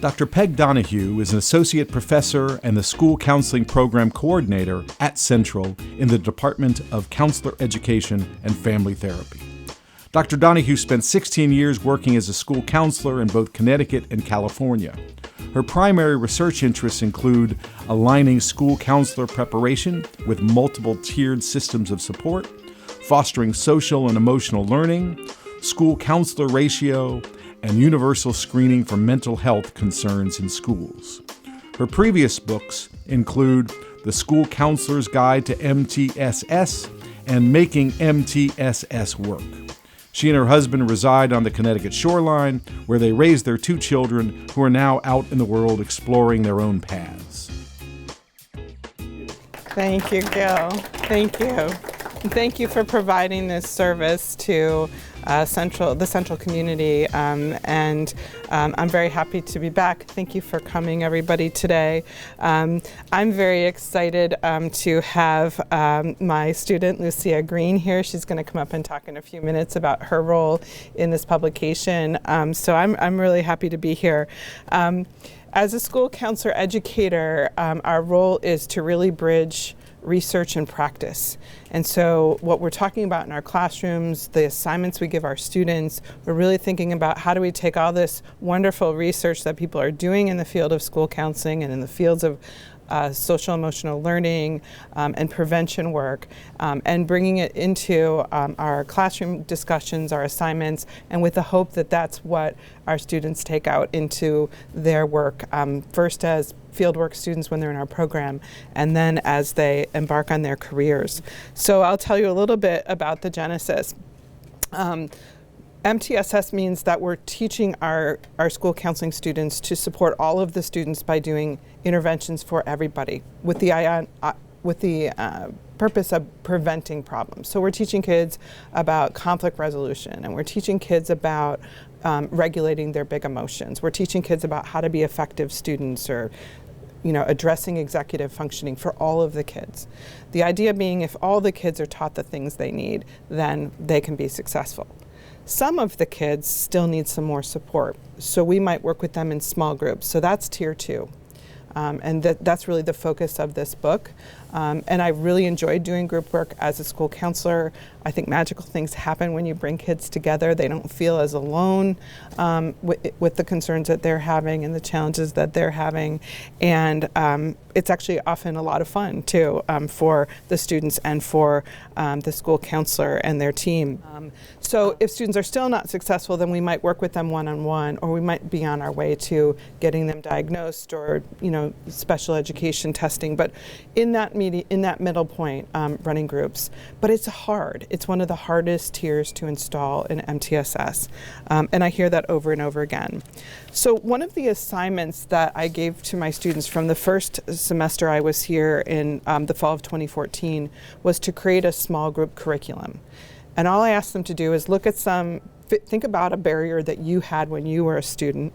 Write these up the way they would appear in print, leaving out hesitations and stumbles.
Dr. Peg Donohue is an associate professor and the school counseling program coordinator at Central in the Department of Counselor Education and Family Therapy. Dr. Donohue spent 16 years working as a school counselor in both Connecticut and California. Her primary research interests include aligning school counselor preparation with multiple tiered systems of support, fostering social and emotional learning, school counselor ratio, and universal screening for mental health concerns in schools. Her previous books include The School Counselor's Guide to MTSS and Making MTSS Work. She and her husband reside on the Connecticut shoreline, where they raise their 2 children who are now out in the world exploring their own paths. Thank you, Gil. Thank you. Thank you for providing this service to the Central community, and I'm very happy to be back. Thank you for coming, everybody, today. I'm very excited to have my student, Lucia Green, here. She's going to come up and talk in a few minutes about her role in this publication. So I'm really happy to be here. As a school counselor educator, our role is to really bridge research and practice. And so what we're talking about in our classrooms, the assignments we give our students, we're really thinking about how do we take all this wonderful research that people are doing in the field of school counseling and in the fields of social emotional learning and prevention work, and bringing it into our classroom discussions, our assignments, and with the hope that that's what our students take out into their work, first as fieldwork students when they're in our program, and then as they embark on their careers. So I'll tell you a little bit about the genesis. MTSS means that we're teaching our school counseling students to support all of the students by doing interventions for everybody with the purpose of preventing problems. So we're teaching kids about conflict resolution, and we're teaching kids about regulating their big emotions. We're teaching kids about how to be effective students, or addressing executive functioning for all of the kids. The idea being, if all the kids are taught the things they need, then they can be successful. Some of the kids still need some more support, so we might work with them in small groups. So that's tier 2. And that's really the focus of this book. And I really enjoyed doing group work as a school counselor. I think magical things happen when you bring kids together. They don't feel as alone with the concerns that they're having and the challenges that they're having. And it's actually often a lot of fun, too, for the students and for the school counselor and their team. So if students are still not successful, then we might work with them one-on-one, or we might be on our way to getting them diagnosed or, special education testing. But in that middle point, running groups. But it's hard. It's one of the hardest tiers to install in MTSS. And I hear that over and over again. So one of the assignments that I gave to my students from the first semester I was here in the fall of 2014 was to create a small group curriculum. And all I asked them to do is look at think about a barrier that you had when you were a student,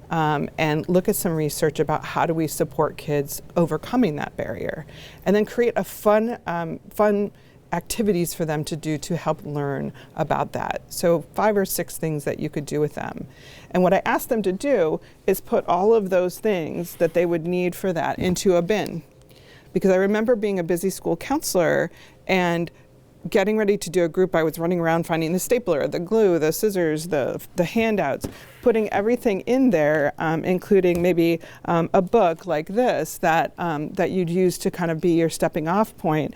and look at some research about how do we support kids overcoming that barrier, and then create a fun activities for them to do to help learn about that. So 5 or 6 things that you could do with them. And what I asked them to do is put all of those things that they would need for that into a bin. Because I remember being a busy school counselor and getting ready to do a group, I was running around finding the stapler, the glue, the scissors, the handouts, putting everything in there, including maybe a book like this that you'd use to kind of be your stepping off point.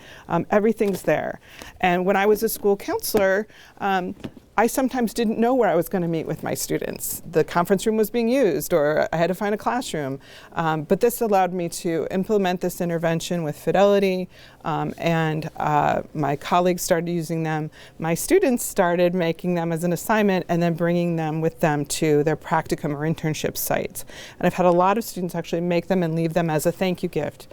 Everything's there. And when I was a school counselor, I sometimes didn't know where I was going to meet with my students. The conference room was being used, or I had to find a classroom. But this allowed me to implement this intervention with fidelity, and my colleagues started using them. My students started making them as an assignment and then bringing them with them to their practicum or internship sites. And I've had a lot of students actually make them and leave them as a thank you gift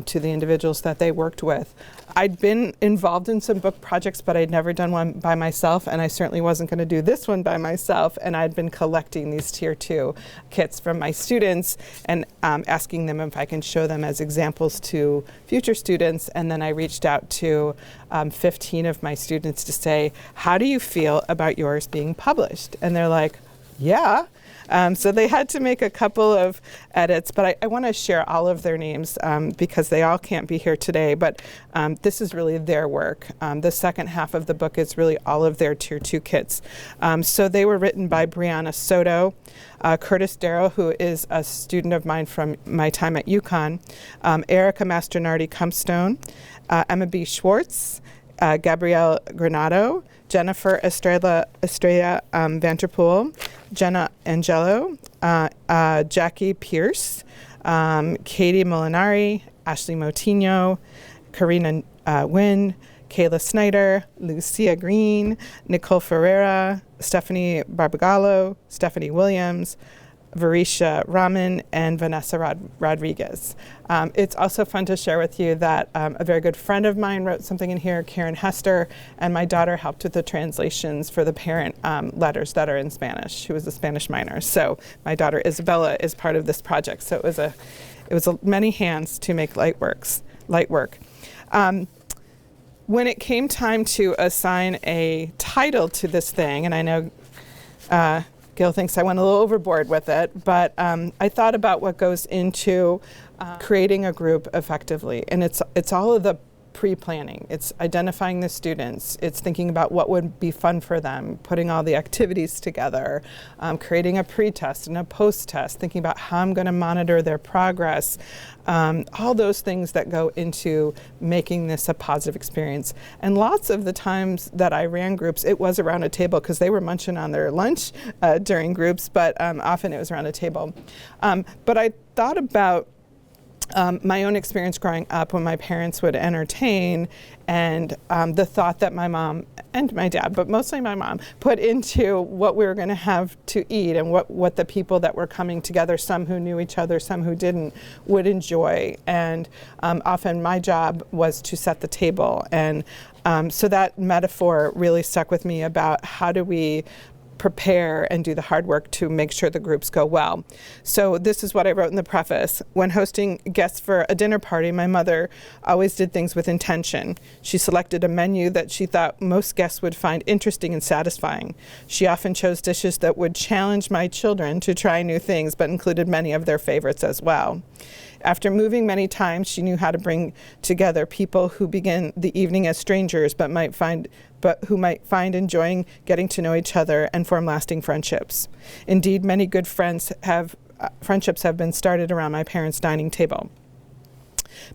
to the individuals that they worked with. I'd been involved in some book projects, but I'd never done one by myself, and I certainly wasn't going to do this one by myself. And I'd been collecting these tier 2 kits from my students and asking them if I can show them as examples to future students. And then I reached out to 15 of my students to say, how do you feel about yours being published? And they're like, yeah. So they had to make a couple of edits, but I want to share all of their names because they all can't be here today, but this is really their work. The second half of the book is really all of their Tier 2 kits. So they were written by Brianna Soto, Curtis Darrow, who is a student of mine from my time at UConn, Erica Mastronardi-Cumpstone, Emma B. Schwartz, Gabrielle Granado, Jennifer Estrella Vanterpool, Jenna Angelo, Jackie Pierce, Katie Molinari, Ashley Motino, Karina Nguyen, Kayla Snyder, Lucia Green, Nicole Ferreira, Stephanie Barbagallo, Stephanie Williams, Varisha Raman, and Vanessa Rodriguez. It's also fun to share with you that a very good friend of mine wrote something in here, Karen Hester, and my daughter helped with the translations for the parent letters that are in Spanish. She was a Spanish minor, so my daughter Isabella is part of this project. So it was many hands to make light work. When it came time to assign a title to this thing, and I know Gil thinks I went a little overboard with it, but I thought about what goes into creating a group effectively, and it's all of the pre-planning. It's identifying the students. It's thinking about what would be fun for them, putting all the activities together, creating a pre-test and a post-test, thinking about how I'm going to monitor their progress, all those things that go into making this a positive experience. And lots of the times that I ran groups, it was around a table because they were munching on their lunch during groups, but often it was around a table. But I thought about my own experience growing up when my parents would entertain, and the thought that my mom and my dad, but mostly my mom, put into what we were going to have to eat and what the people that were coming together, some who knew each other, some who didn't, would enjoy. And often my job was to set the table. And so that metaphor really stuck with me about how do we prepare and do the hard work to make sure the groups go well. So this is what I wrote in the preface. When hosting guests for a dinner party, my mother always did things with intention. She selected a menu that she thought most guests would find interesting and satisfying. She often chose dishes that would challenge my children to try new things, but included many of their favorites as well. After moving many times, she knew how to bring together people who begin the evening as strangers, but who might find enjoying getting to know each other and form lasting friendships. Indeed, many good friendships have been started around my parents' dining table.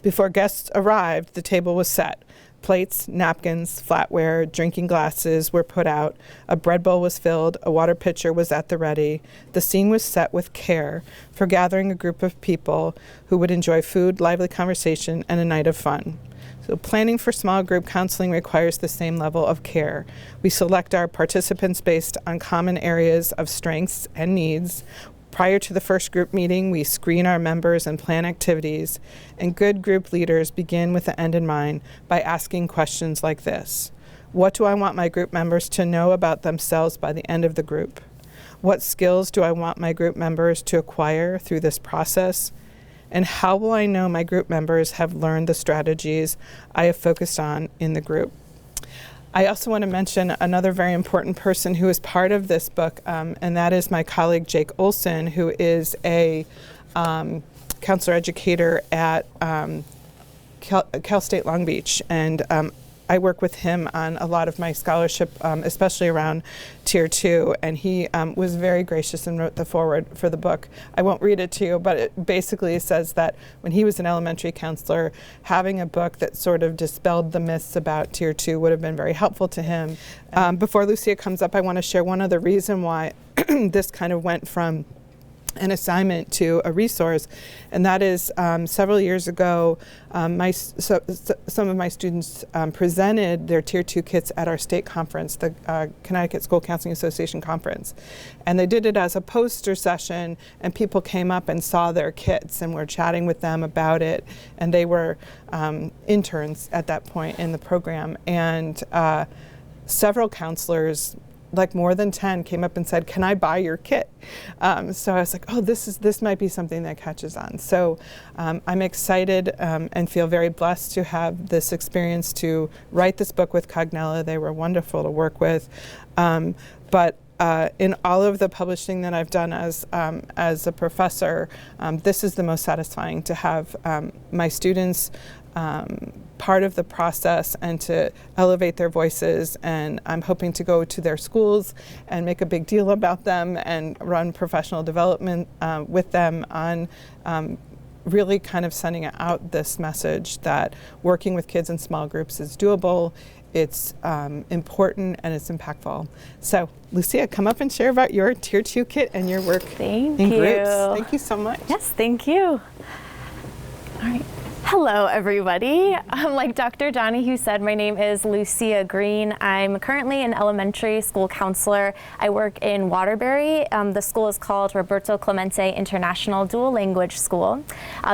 Before guests arrived, the table was set. Plates, napkins, flatware, drinking glasses were put out, a bread bowl was filled, a water pitcher was at the ready. The scene was set with care for gathering a group of people who would enjoy food, lively conversation, and a night of fun. So planning for small group counseling requires the same level of care. We select our participants based on common areas of strengths and needs. Prior to the first group meeting, we screen our members and plan activities, and good group leaders begin with the end in mind by asking questions like this. What do I want my group members to know about themselves by the end of the group? What skills do I want my group members to acquire through this process? And how will I know my group members have learned the strategies I have focused on in the group? I also want to mention another very important person who is part of this book, and that is my colleague Jake Olson, who is a counselor educator at Cal State Long Beach. And I work with him on a lot of my scholarship, especially around Tier 2, and he was very gracious and wrote the foreword for the book. I won't read it to you, but it basically says that when he was an elementary counselor, having a book that sort of dispelled the myths about Tier 2 would have been very helpful to him. Before Lucia comes up, I want to share one other reason why this kind of went from an assignment to a resource, and that is several years ago, some of my students presented their Tier 2 kits at our state conference, the Connecticut School Counseling Association conference, and they did it as a poster session, and people came up and saw their kits and were chatting with them about it, and they were interns at that point in the program, and several counselors, like more than 10, came up and said, "Can I buy your kit?" So I was like, "Oh, this might be something that catches on." So I'm excited and feel very blessed to have this experience to write this book with Cognella. They were wonderful to work with, but in all of the publishing that I've done as a professor, this is the most satisfying, to have my students part of the process and to elevate their voices. And I'm hoping to go to their schools and make a big deal about them and run professional development with them on really kind of sending out this message that working with kids in small groups is doable, it's important, and it's impactful. So, Lucia, come up and share about your Tier 2 kit and your work Thank in you. groups. Thank you so much. Yes, thank you. All right. Hello, everybody. Like Dr. Donohue said, my name is Lucia Green. I'm currently an elementary school counselor. I work in Waterbury. The school is called Roberto Clemente International Dual Language School.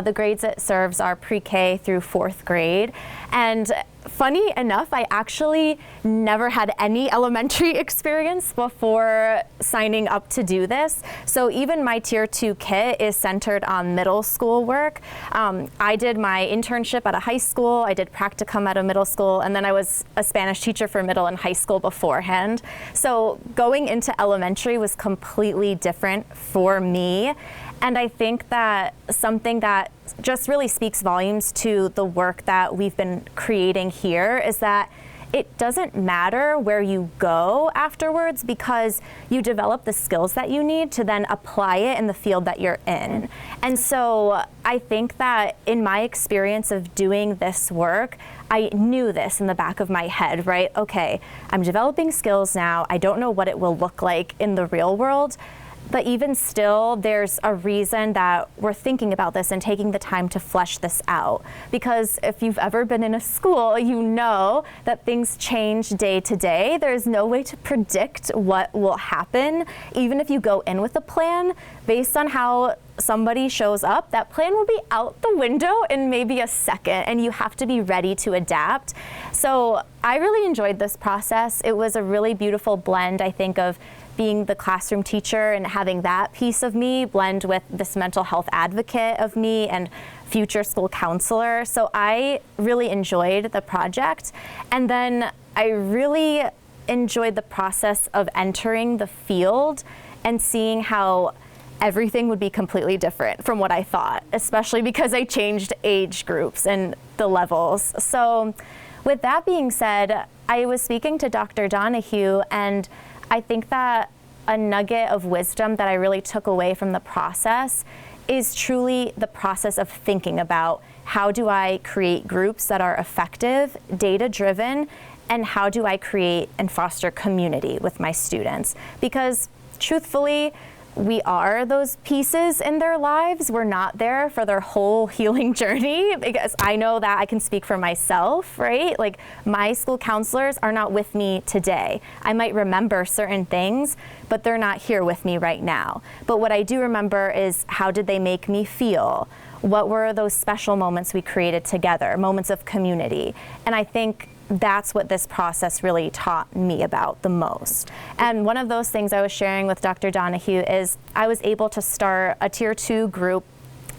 The grades it serves are pre-K through 4th grade. And funny enough, I actually never had any elementary experience before signing up to do this. So even my Tier 2 kit is centered on middle school work. I did my internship at a high school, I did practicum at a middle school, and then I was a Spanish teacher for middle and high school beforehand. So going into elementary was completely different for me. And I think that something that just really speaks volumes to the work that we've been creating here is that it doesn't matter where you go afterwards, because you develop the skills that you need to then apply it in the field that you're in. And so I think that in my experience of doing this work, I knew this in the back of my head, right? Okay, I'm developing skills now. I don't know what it will look like in the real world. But even still, there's a reason that we're thinking about this and taking the time to flesh this out. Because if you've ever been in a school, you know that things change day to day. There's no way to predict what will happen. Even if you go in with a plan, based on how somebody shows up, that plan will be out the window in maybe a second, and you have to be ready to adapt. So I really enjoyed this process. It was a really beautiful blend, I think, of being the classroom teacher and having that piece of me blend with this mental health advocate of me and future school counselor. So I really enjoyed the project. And then I really enjoyed the process of entering the field and seeing how everything would be completely different from what I thought, especially because I changed age groups and the levels. So with that being said, I was speaking to Dr. Donohue, and I think that a nugget of wisdom that I really took away from the process is truly the process of thinking about how do I create groups that are effective, data-driven, and how do I create and foster community with my students? Because truthfully, we are those pieces in their lives. We're not there for their whole healing journey, because I know that I can speak for myself, right? Like, my school counselors are not with me today. I might remember certain things, but they're not here with me right now. But what I do remember is, how did they make me feel? What were those special moments we created together, moments of community? And I think that's what this process really taught me about the most. And one of those things I was sharing with Dr. Donohue is I was able to start a Tier 2 group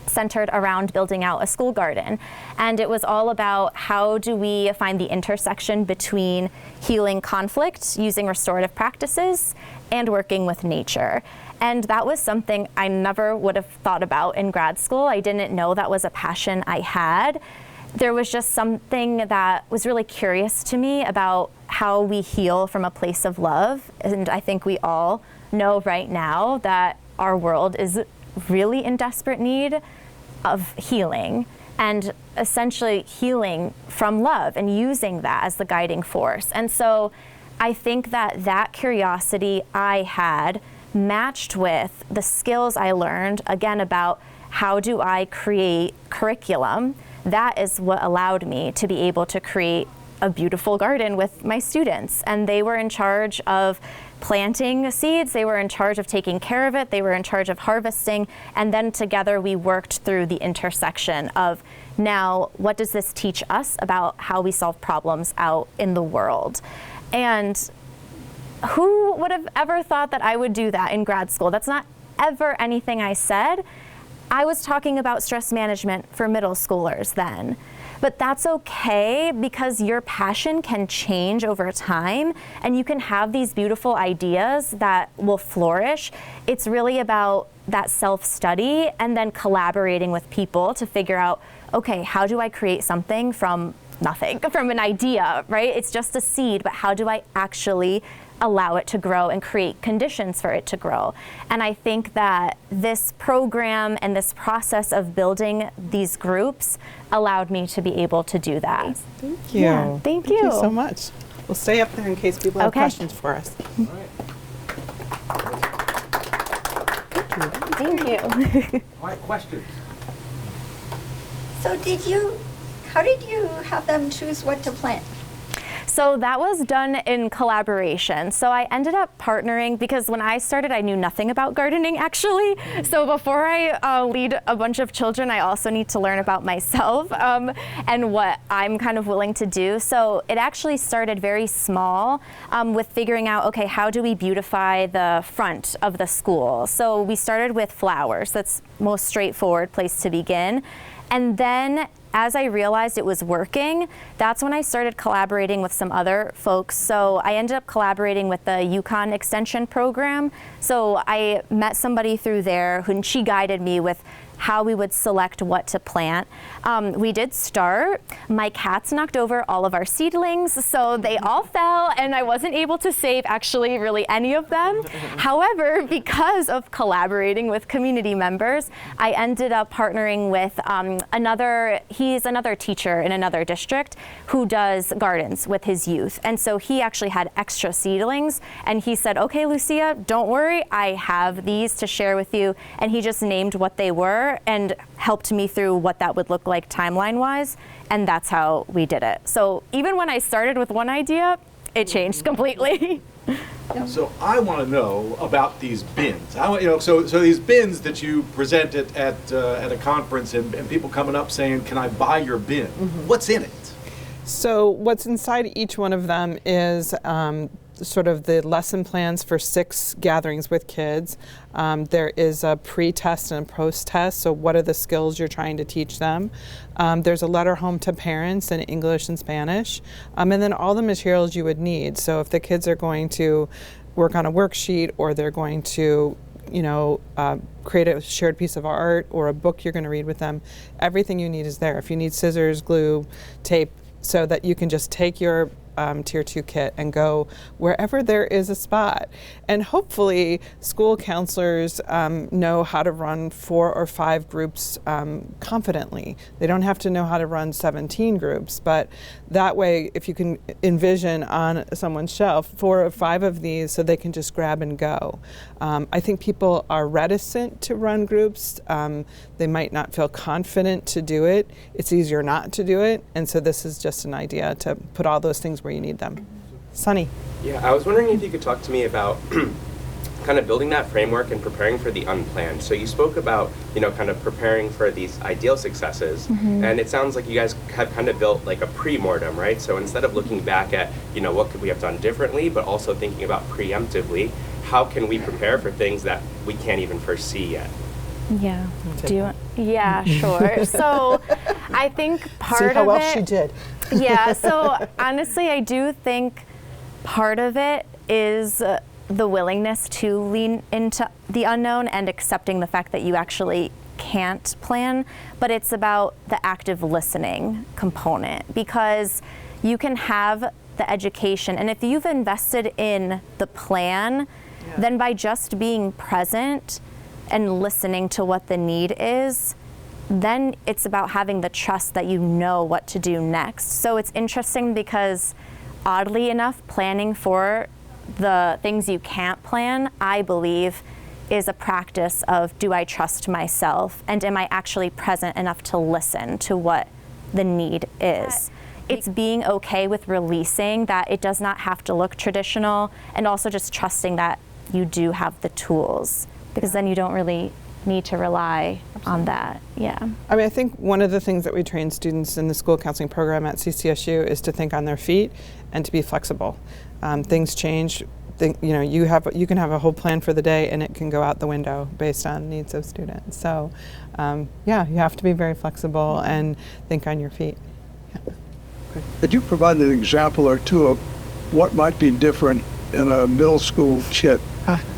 centered around building out a school garden. And it was all about how do we find the intersection between healing conflict, using restorative practices, and working with nature. And that was something I never would have thought about in grad school. I didn't know that was a passion I had. There was just something that was really curious to me about how we heal from a place of love. And I think we all know right now that our world is really in desperate need of healing, and essentially healing from love and using that as the guiding force. And so I think that that curiosity I had matched with the skills I learned, again, about how do I create curriculum. That is what allowed me to be able to create a beautiful garden with my students. And they were in charge of planting seeds, they were in charge of taking care of it, they were in charge of harvesting, and then together we worked through the intersection of, now, what does this teach us about how we solve problems out in the world? And who would have ever thought that I would do that in grad school? That's not ever anything I said. I was talking about stress management for middle schoolers then. But that's okay, because your passion can change over time and you can have these beautiful ideas that will flourish. It's really about that self-study and then collaborating with people to figure out, okay, how do I create something from nothing, from an idea, right? It's just a seed, but how do I actually allow it to grow and create conditions for it to grow? And I think that this program and this process of building these groups allowed me to be able to do that. Thank you. Yeah, thank you. Thank you so much. We'll stay up there in case people have questions for us. All right. Thank you. All right, questions? So how did you have them choose what to plant? So that was done in collaboration. So I ended up partnering, because when I started, I knew nothing about gardening, actually. So before I lead a bunch of children, I also need to learn about myself and what I'm kind of willing to do. So it actually started very small with figuring out, okay, how do we beautify the front of the school? So we started with flowers. That's most straightforward place to begin. And then as I realized it was working, that's when I started collaborating with some other folks. So I ended up collaborating with the Yukon Extension program. So I met somebody through there and she guided me with how we would select what to plant. We did start. My cats knocked over all of our seedlings, so they all fell, and I wasn't able to save actually really any of them. However, because of collaborating with community members, I ended up partnering with he's another teacher in another district who does gardens with his youth. And so he actually had extra seedlings, and he said, okay, Lucia, don't worry, I have these to share with you. And he just named what they were and helped me through what that would look like timeline-wise, and that's how we did it. So even when I started with one idea, it changed completely. So I want to know about these bins. So these bins that you present at a conference and people coming up saying, "Can I buy your bin?" What's in it? So what's inside each one of them is sort of the lesson plans for 6 gatherings with kids. There is a pre-test and a post-test, so what are the skills you're trying to teach them? There's a letter home to parents in English and Spanish, and then all the materials you would need. So if the kids are going to work on a worksheet, or they're going to create a shared piece of art or a book you're going to read with them, everything you need is there. If you need scissors, glue, tape, so that you can just take your Tier 2 kit and go wherever there is a spot. And hopefully school counselors know how to run 4 or 5 groups confidently. They don't have to know how to run 17 groups, but that way, if you can envision on someone's shelf 4 or 5 of these so they can just grab and go. I think people are reticent to run groups. They might not feel confident to do it. It's easier not to do it, and so this is just an idea to put all those things where you need them. Sunny. Yeah, I was wondering if you could talk to me about kind of building that framework and preparing for the unplanned. So you spoke about, kind of preparing for these ideal successes, and it sounds like you guys have kind of built like a pre-mortem, right? So instead of looking back at, what could we have done differently, but also thinking about preemptively, how can we prepare for things that we can't even foresee yet? Yeah. Yeah, sure. So I think part of it. See how well she did. Yeah. So honestly, I do think part of it is the willingness to lean into the unknown and accepting the fact that you actually can't plan. But it's about the active listening component, because you can have the education, and if you've invested in the plan, then by just being present and listening to what the need is, then it's about having the trust that you know what to do next. So it's interesting because, oddly enough, planning for the things you can't plan, I believe, is a practice of, do I trust myself, and am I actually present enough to listen to what the need is? It's being okay with releasing that it does not have to look traditional, and also just trusting that you do have the tools, because then you don't really need to rely on that. Yeah. I mean, I think one of the things that we train students in the school counseling program at CCSU is to think on their feet and to be flexible. Things change. You can have a whole plan for the day, and it can go out the window based on needs of students. So, you have to be very flexible and think on your feet. Could you provide an example or two of what might be different in a middle school kit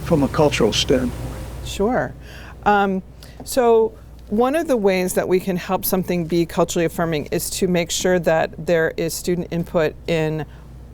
from a cultural standpoint? Sure. So one of the ways that we can help something be culturally affirming is to make sure that there is student input in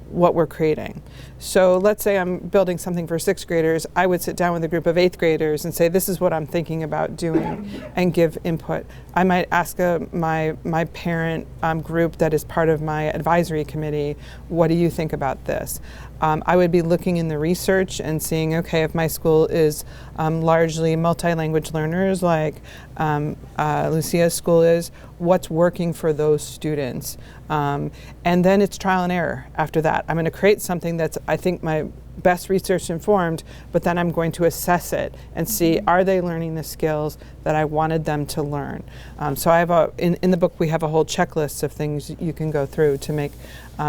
what we're creating. So let's say I'm building something for 6th graders. I would sit down with a group of 8th graders and say, this is what I'm thinking about doing, and give input. I might ask my parent group that is part of my advisory committee, what do you think about this? I would be looking in the research and seeing, okay, if my school is largely multi-language learners like Lucia's school is, what's working for those students? And then it's trial and error after that. I'm going to create something that's, I think, my best research informed, but then I'm going to assess it and see, are they learning the skills that I wanted them to learn? So I have in the book we have a whole checklist of things you can go through to make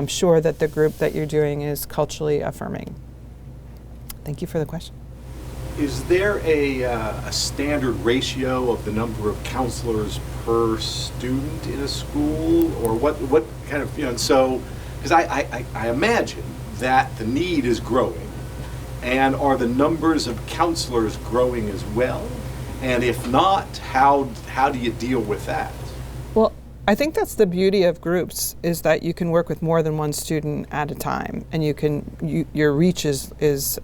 sure that the group that you're doing is culturally affirming. Thank you for the question. Is there a standard ratio of the number of counselors per student in a school, or what kind of, so, because I imagine that the need is growing, and are the numbers of counselors growing as well? And if not, how do you deal with that? Well, I think that's the beauty of groups, is that you can work with more than one student at a time, and your reach is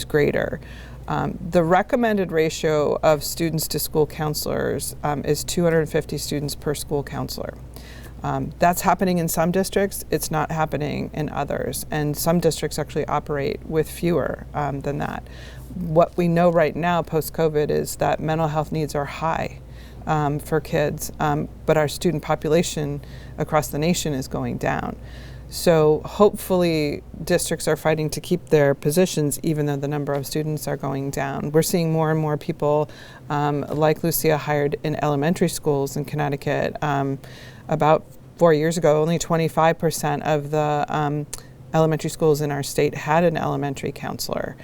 greater. The recommended ratio of students to school counselors is 250 students per school counselor. That's happening in some districts, it's not happening in others, and some districts actually operate with fewer than that. What we know right now post-COVID is that mental health needs are high for kids, but our student population across the nation is going down. So hopefully districts are fighting to keep their positions even though the number of students are going down. We're seeing more and more people like Lucia hired in elementary schools in Connecticut. About 4 years ago, only 25% of the elementary schools in our state had an elementary counselor.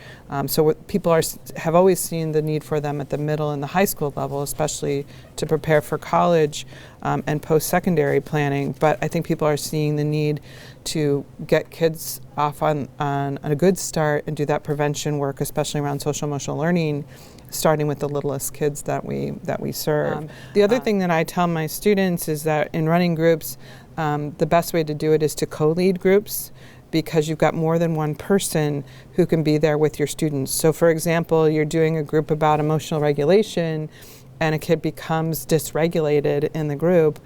So what people have always seen the need for them at the middle and the high school level, especially to prepare for college and post-secondary planning. But I think people are seeing the need to get kids off on a good start and do that prevention work, especially around social emotional learning, starting with the littlest kids that we serve. The other thing that I tell my students is that in running groups, the best way to do it is to co-lead groups, because you've got more than one person who can be there with your students. So for example, you're doing a group about emotional regulation and a kid becomes dysregulated in the group.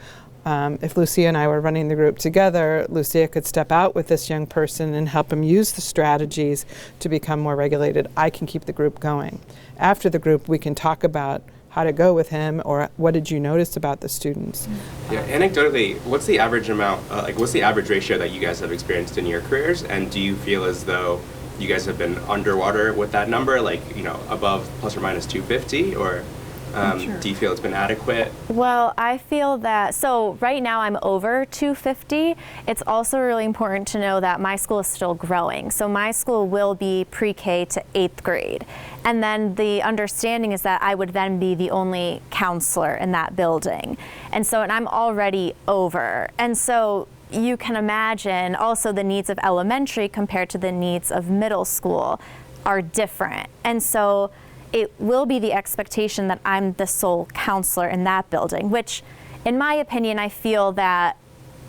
If Lucia and I were running the group together, Lucia could step out with this young person and help him use the strategies to become more regulated. I can keep the group going. After the group, we can talk about how to go with him, or what did you notice about the students. Yeah, anecdotally, what's the average amount, what's the average ratio that you guys have experienced in your careers? And do you feel as though you guys have been underwater with that number, like, above plus or minus 250, or do you feel it's been adequate? Well, I feel that, so right now I'm over 250. It's also really important to know that my school is still growing. So my school will be pre-K to 8th grade. And then the understanding is that I would then be the only counselor in that building. And I'm already over. And so you can imagine also the needs of elementary compared to the needs of middle school are different. And so it will be the expectation that I'm the sole counselor in that building, which in my opinion, I feel that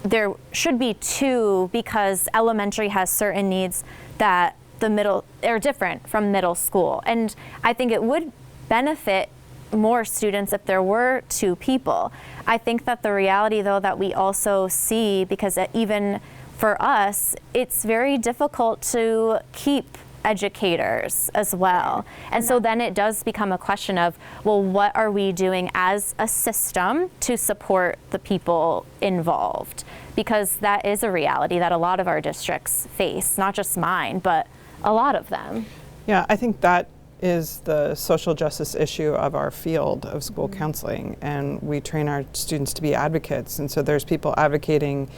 there should be two, because elementary has certain needs that the middle are different from middle school. And I think it would benefit more students if there were two people. I think that the reality though that we also see, because even for us, it's very difficult to keep educators as well. And so then it does become a question of, well, what are we doing as a system to support the people involved? Because that is a reality that a lot of our districts face, not just mine, but a lot of them. Yeah, I think that is the social justice issue of our field of school counseling, and we train our students to be advocates, and so there's people advocating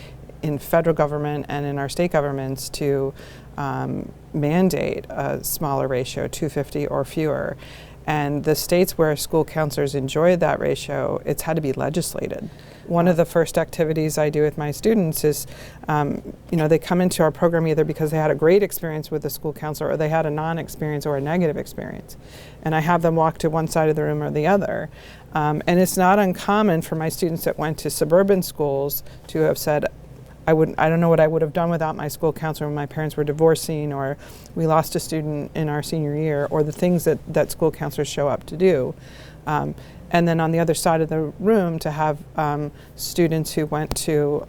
in federal government and in our state governments to mandate a smaller ratio, 250 or fewer. And the states where school counselors enjoy that ratio, it's had to be legislated. One of the first activities I do with my students is, they come into our program either because they had a great experience with a school counselor or they had a non-experience or a negative experience. And I have them walk to one side of the room or the other. And it's not uncommon for my students that went to suburban schools to have said, I don't know what I would have done without my school counselor when my parents were divorcing, or we lost a student in our senior year, or the things that school counselors show up to do. And then on the other side of the room to have students who went to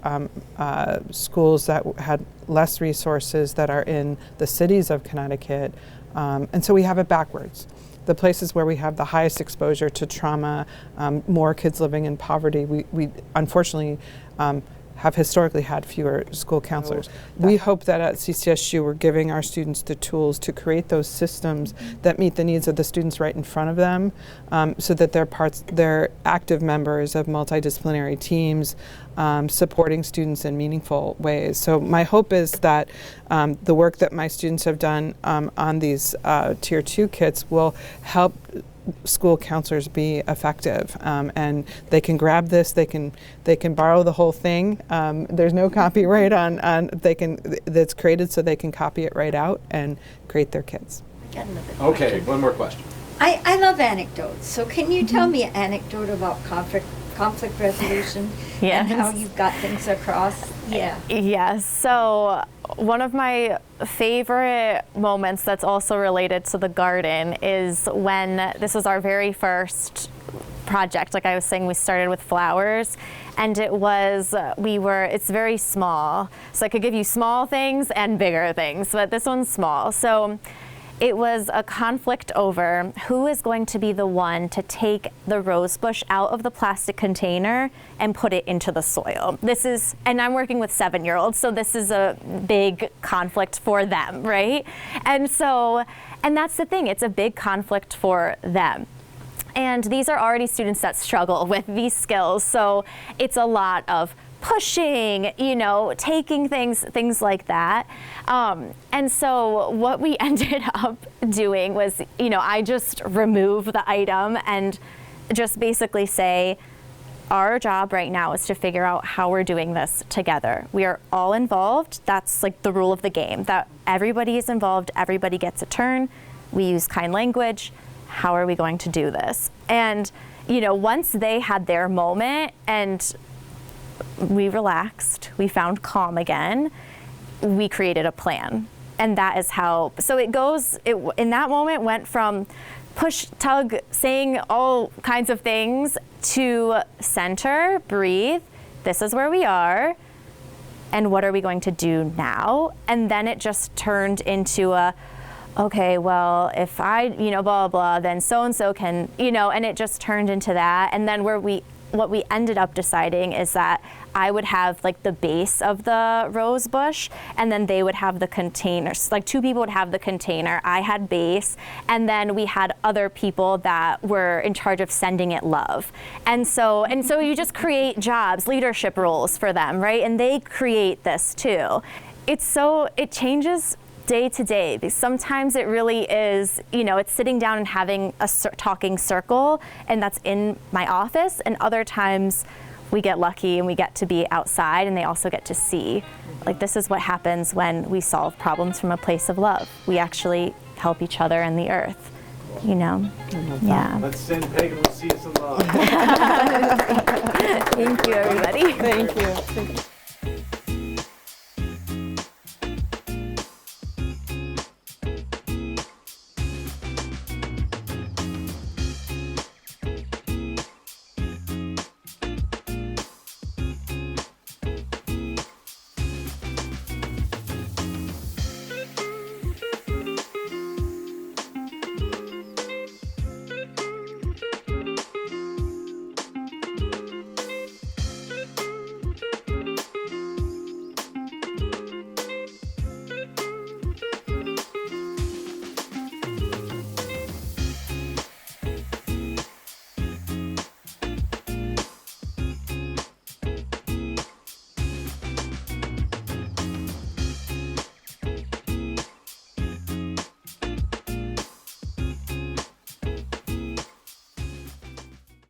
schools that had less resources that are in the cities of Connecticut. And so we have it backwards. The places where we have the highest exposure to trauma, more kids living in poverty, we unfortunately have historically had fewer school counselors. We hope that at CCSU we're giving our students the tools to create those systems that meet the needs of the students right in front of them, so that they're active members of multidisciplinary teams, supporting students in meaningful ways. So my hope is that the work that my students have done on these Tier 2 kits will help school counselors be effective, and they can grab this. They can borrow the whole thing. There's no copyright on that's created, so they can copy it right out and create their kits. Okay, one more question. I love anecdotes. So can you tell me an anecdote about conflict resolution Yes. and how you've got things across? Yeah. Yes. So one of my favorite moments that's also related to the garden is when this was our very first project. Like I was saying, we started with flowers, and it's very small. So I could give you small things and bigger things, but this one's small. So it was a conflict over who is going to be the one to take the rose bush out of the plastic container and put it into the soil. And I'm working with 7-year-olds, so this is a big conflict for them, right? And that's the thing, it's a big conflict for them. And these are already students that struggle with these skills, so it's a lot of pushing, taking things like that. And so what we ended up doing was, I just remove the item and just basically say, our job right now is to figure out how we're doing this together. We are all involved. That's like the rule of the game, that everybody is involved, everybody gets a turn. We use kind language. How are we going to do this? And, once they had their moment and we relaxed, we found calm again, we created a plan. And that is how, so in that moment went from push, tug, saying all kinds of things to center, breathe, this is where we are, and what are we going to do now? And then it just turned into okay, well, if I, blah, blah, then so-and-so can, and it just turned into that. And then what we ended up deciding is that I would have like the base of the rose bush, and then they would have the containers. Like 2 people would have the container, I had base, and then we had other people that were in charge of sending it love. And so you just create jobs, leadership roles for them, right? And they create this too. It changes day to day. Sometimes it really is, it's sitting down and having a talking circle, and that's in my office, and other times we get lucky and we get to be outside and they also get to see. Like, this is what happens when we solve problems from a place of love. We actually help each other and the earth, Yeah. Let's send Peg and Lucia some love. Thank you, everybody. Thank you.